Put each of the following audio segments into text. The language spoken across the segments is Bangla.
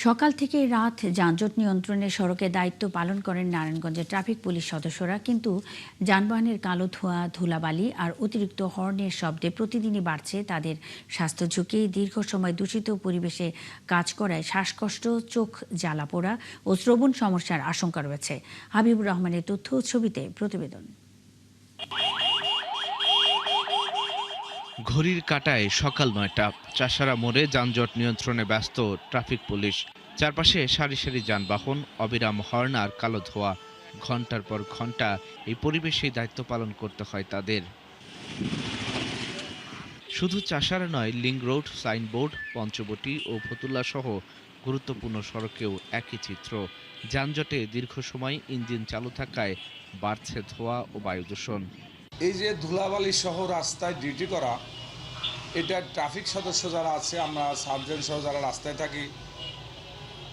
সকাল থেকে রাত যানজট নিয়ন্ত্রণে সড়কে দায়িত্ব পালন করেন নারায়ণগঞ্জের ট্রাফিক পুলিশ সদস্যরা, কিন্তু যানবাহনের কালো ধোঁয়া, ধুলাবালি আর অতিরিক্ত হর্নের শব্দে প্রতিদিনই বাড়ছে তাদের স্বাস্থ্য ঝুঁকি। দীর্ঘ সময় দূষিত পরিবেশে কাজ করায় শ্বাসকষ্ট, চোখ জ্বালা পোড়া ও শ্রবণ সমস্যার আশঙ্কা রয়েছে। হাবিবুর রহমানের তথ্য ছবিতে প্রতিবেদন। ঘড়ির কাঁটায় সকাল ৯টা, চাষারা মোড়ে যানজট নিয়ন্ত্রণে ব্যস্ত ট্রাফিক পুলিশ। চারপাশে সারি সারি যানবাহন, অবিরাম হর্ন আর কালো ধোঁয়া। ঘন্টার পর ঘন্টা এই পরিবেশেই দায়িত্ব পালন করতে হয় তাদের। শুধু চাষারা নয়, লিংক রোড, সাইনবোর্ড, পঞ্চবটি ও ফতুল্লা সহ গুরুত্বপূর্ণ সড়কেও একই চিত্র। যানজটে দীর্ঘ সময় ইঞ্জিন চালু থাকায় বাড়ছে ধোঁয়া ও বায়ু দূষণ। এই যে ধুলাবালি সহ রাস্তায় ডিউটি করা, এটা ট্রাফিক সদস্য যারা আছে, আমরা সার্জেন্ট সহ যারা রাস্তায় থাকি,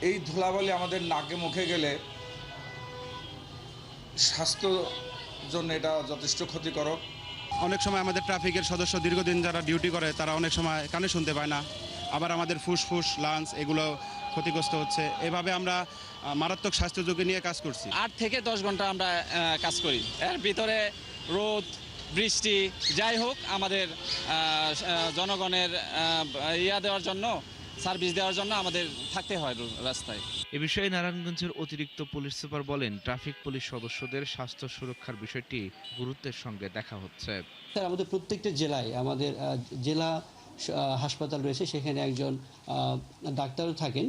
এই ধুলাবালি আমাদের নাকে মুখে গেলে স্বাস্থ্যর জন্য এটা যথেষ্ট ক্ষতিকারক। অনেক সময় আমাদের ট্রাফিকের সদস্য দীর্ঘদিন যারা ডিউটি করে তারা অনেক সময় কানে শুনতে পায় না, আবার আমাদের ফুসফুস, লাংস এগুলো ক্ষতিগ্রস্ত হচ্ছে। এভাবে আমরা মারাত্মক স্বাস্থ্য ঝুঁকি নিয়ে কাজ করছি। 8 থেকে 10 ঘন্টা আমরা কাজ করি। এর ভিতরে রোদ, বৃষ্টি যাই হোক, আমাদের জনগণের দেওয়ার জন্য, সার্ভিস দেওয়ার জন্য আমাদের থাকতে হয় রাস্তায়। এ বিষয়ে নারায়ণগঞ্জের অতিরিক্ত পুলিশ সুপার বলেন, ট্রাফিক পুলিশ সদস্যদের স্বাস্থ্য সুরক্ষার বিষয়টি গুরুত্বের সঙ্গে দেখা হচ্ছে। স্যার, আমাদের প্রত্যেকটা জেলায় আমাদের জেলা হাসপাতাল রয়েছে, সেখানে একজন ডাক্তারও থাকেন,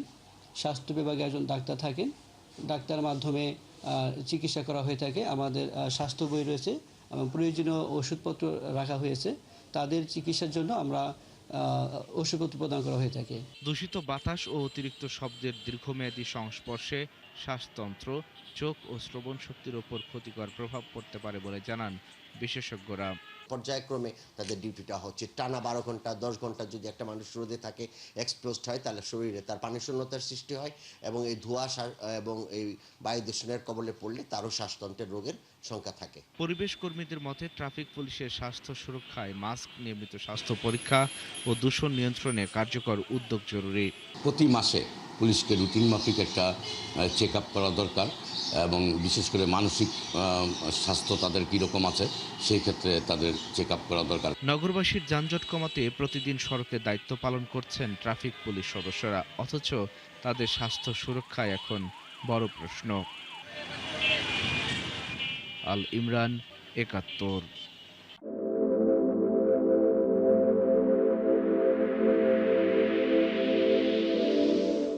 স্বাস্থ্য বিভাগে একজন ডাক্তার থাকেন। ডাক্তার মাধ্যমে চিকিৎসা করা হয়ে থাকে। আমাদের স্বাস্থ্য বই রয়েছে এবং প্রয়োজনীয় ওষুধপত্র রাখা হয়েছে। তাদের চিকিৎসার জন্য আমরা ওষুধপত্র প্রদান করা হয়ে থাকে। দূষিত বাতাস ও অতিরিক্ত শব্দের দীর্ঘমেয়াদী সংস্পর্শে শ্বাসতন্ত্র, চোখ ও শ্রবণ শক্তির ওপর ক্ষতিকর প্রভাব পড়তে পারে বলে জানান বিশেষজ্ঞরা। পর্যায়ক্রমে তাদের ডিউটিটা হচ্ছে টানা 12 ঘন্টা 10 ঘন্টা যদি একটা মানুষ রোদে থাকে, এক্সপোজড হয়, তাহলে শরীরে তার পানি শূন্যতার সৃষ্টি হয় এবং এই ধোঁয়া এবং এই বায়ু দূষণের কবলে পড়লে তারও শ্বাসতন্ত্রের রোগের সংখ্যা থাকে। পরিবেশ কর্মীদের মতে, ট্রাফিক পুলিশের স্বাস্থ্য সুরক্ষায় মাস্ক, নিয়মিত স্বাস্থ্য পরীক্ষা ও দূষণ নিয়ন্ত্রণে কার্যকর উদ্যোগ জরুরি। প্রতি মাসে পুলিশকে রুটিন মাফিক একটা চেক আপ করা দরকার এবং বিশেষ করে মানসিক স্বাস্থ্য তাদের কীরকম আছে সেই ক্ষেত্রে তাদের চেক আপ করা দরকার। নগরবাসীর যানজট কমাতে প্রতিদিন সড়কে দায়িত্ব পালন করছেন ট্রাফিক পুলিশ সদস্যরা, অথচ তাদের স্বাস্থ্য সুরক্ষায় এখন বড় প্রশ্ন। আল ইমরান, ৭১।